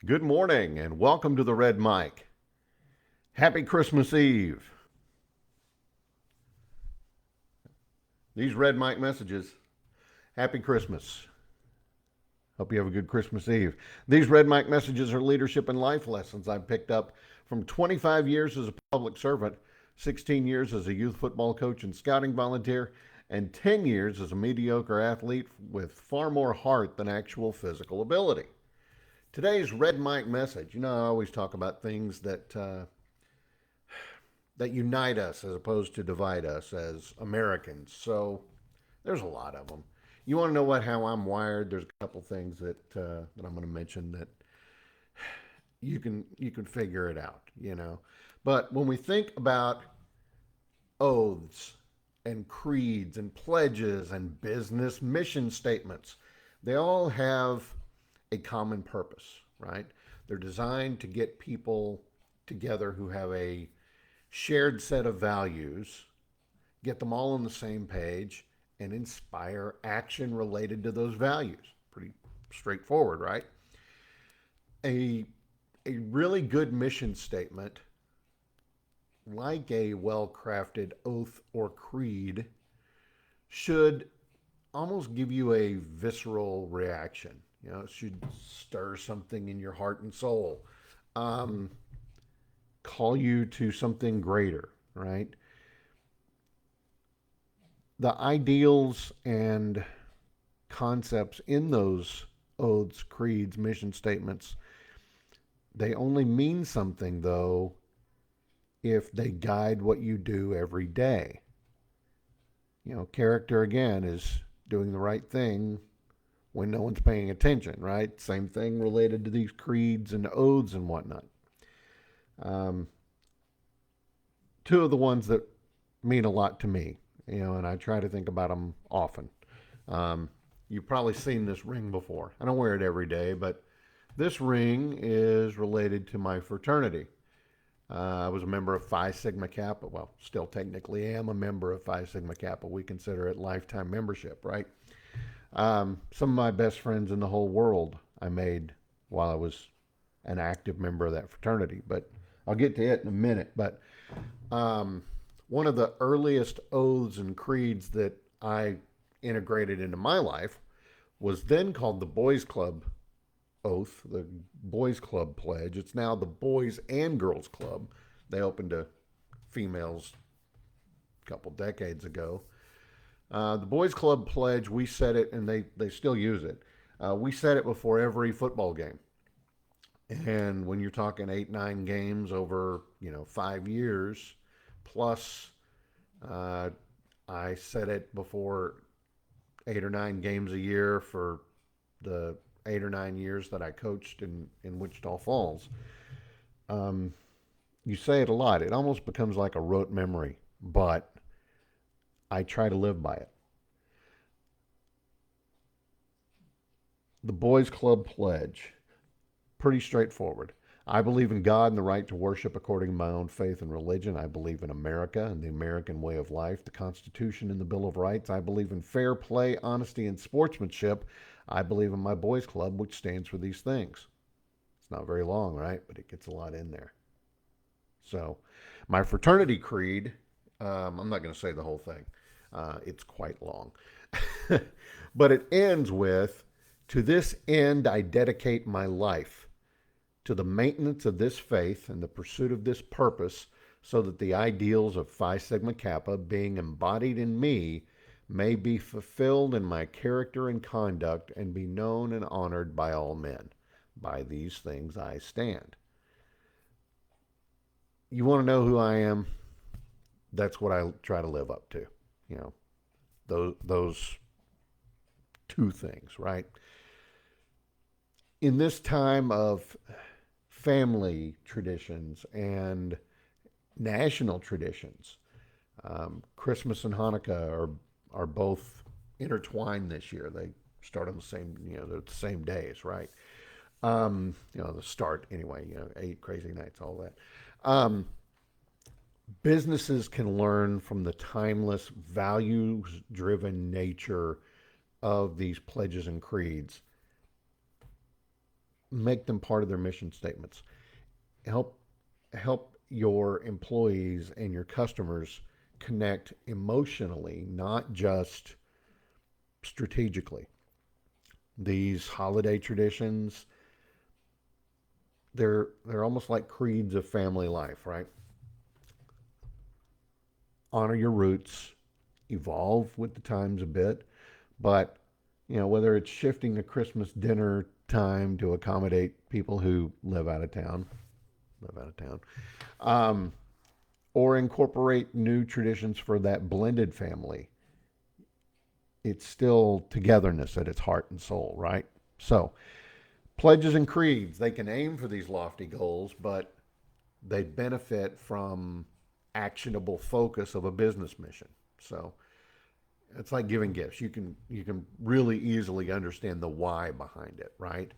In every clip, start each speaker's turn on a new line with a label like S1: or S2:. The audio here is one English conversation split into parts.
S1: Good morning and welcome to the Red Mic. Happy Christmas Eve. These Red Mic messages. Happy Christmas. Hope you have a good Christmas Eve. These Red Mic messages are leadership and life lessons I've picked up from 25 years as a public servant, 16 years as a youth football coach and scouting volunteer, and 10 years as a mediocre athlete with far more heart than actual physical ability. Today's Red Mic message, I always talk about things that unite us as opposed to divide us as Americans. So there's a lot of them. You want to know how I'm wired? There's a couple things that I'm going to mention that you can figure it out. But when we think about oaths and creeds and pledges and business mission statements, they all have a common purpose, right? They're designed to get people together who have a shared set of values, get them all on the same page, and inspire action related to those values. Pretty straightforward, right? A, a really good mission statement, like a well crafted oath or creed, should almost give you a visceral reaction. It should stir something in your heart and soul, um, call you to something greater, right? The ideals and concepts in those oaths, creeds, mission statements, they only mean something, though, if they guide what you do every day. Character, again, is doing the right thing when no one's paying attention, right? Same thing related to these creeds and oaths and whatnot. Um, Two of the ones that mean a lot to me, and I try to think about them often. Um, you've probably seen this ring before. I don't wear it every day, but this ring is related to my fraternity. I was a member of Phi Sigma Kappa. Well, still technically am a member of Phi Sigma Kappa. We consider it lifetime membership, right? Some of my best friends in the whole world I made while I was an active member of that fraternity, but I'll get to it in a minute. But um, one of the earliest oaths and creeds that I integrated into my life was then called the Boys Club Oath, the Boys Club Pledge. It's now the Boys and Girls Club. They opened to females a couple decades ago. The Boys Club Pledge, we said it, and they still use it. We said it before every football game. And when you're talking 8, 9 games over, 5 years, plus uh, I said it before 8 or 9 games a year for the 8 or 9 years that I coached in Wichita Falls. Um, you say it a lot. It almost becomes like a rote memory, but I try to live by it. The Boys Club Pledge, pretty straightforward. I believe in God and the right to worship according to my own faith and religion. I believe in America and the American way of life, the Constitution and the Bill of Rights. I believe in fair play, honesty, and sportsmanship. I believe in my boys' club, which stands for these things. It's not very long, right? But it gets a lot in there. So, my fraternity creed, I'm not going to say the whole thing, it's quite long. But it ends with, to this end, I dedicate my life to the maintenance of this faith and the pursuit of this purpose, so that the ideals of Phi Sigma Kappa, being embodied in me, may be fulfilled in my character and conduct and be known and honored by all men. By these things I stand. You want to know who I am? That's what I try to live up to. You know, those two things, right? In this time of family traditions and national traditions, Christmas and Hanukkah are both intertwined this year. They start on the same, they're the same days, right? The start anyway. 8 crazy nights, all that. Um, Businesses can learn from the timeless, values-driven nature of these pledges and creeds. make them part of their mission statements. Help help your employees and your customers connect emotionally, not just strategically. These holiday traditions, they're almost like creeds of family life, right? Honor your roots, evolve with the times a bit, but whether it's shifting the Christmas dinner time to accommodate people who live out of town, um, or incorporate new traditions for that blended family, it's still togetherness at its heart and soul, right? So, pledges and creeds, they can aim for these lofty goals, but they benefit from actionable focus of a business mission. So, it's like giving gifts. You can really easily understand the why behind it, right?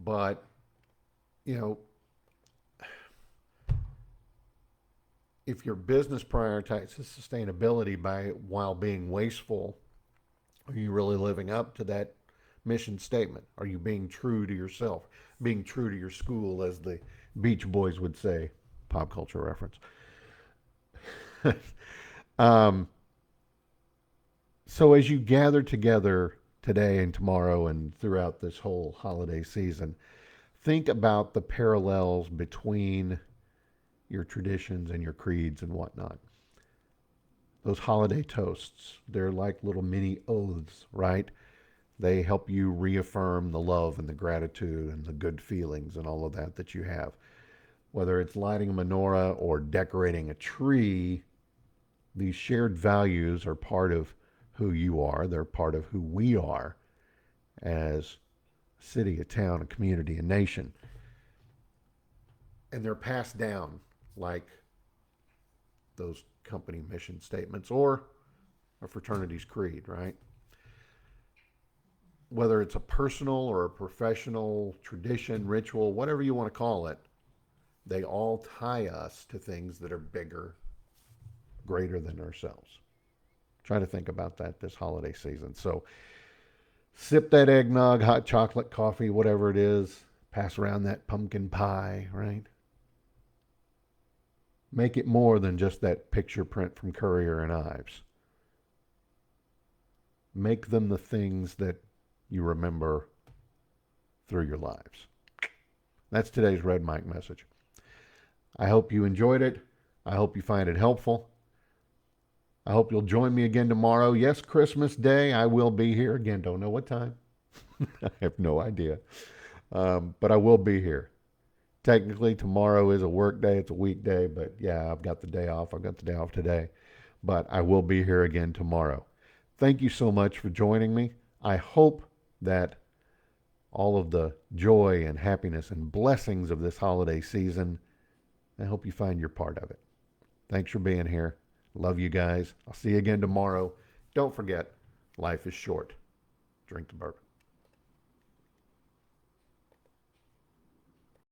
S1: But, you know, if your business prioritizes sustainability by while being wasteful, are you really living up to that mission statement? Are you being true to yourself, being true to your school, as the Beach Boys would say? Pop culture reference. um, so as you gather together today and tomorrow and throughout this whole holiday season, think about the parallels between your traditions and your creeds and whatnot. Those holiday toasts, they're like little mini oaths, right? They help you reaffirm the love and the gratitude and the good feelings and all of that that you have. Whether it's lighting a menorah or decorating a tree, these shared values are part of who you are. They're part of who we are as a city, a town, a community, a nation. And they're passed down like those company mission statements or a fraternity's creed, right? Whether it's a personal or a professional tradition, ritual, whatever you want to call it, they all tie us to things that are bigger, greater than ourselves. Try to think about that this holiday season. So sip that eggnog, hot chocolate, coffee, whatever it is. Pass around that pumpkin pie, right? Make it more than just that picture print from Currier and Ives. Make them the things that you remember through your lives. That's today's Red Mike message. I hope you enjoyed it. I hope you find it helpful. I hope you'll join me again tomorrow. Yes, Christmas Day, I will be here again. Don't know what time. I have no idea. But I will be here. Technically, tomorrow is a work day. It's a weekday, but yeah, I've got the day off. I've got the day off today. But I will be here again tomorrow. Thank you so much for joining me. I hope that all of the joy and happiness and blessings of this holiday season, I hope you find your part of it. Thanks for being here. Love you guys. I'll see you again tomorrow. Don't forget, life is short. Drink the bourbon.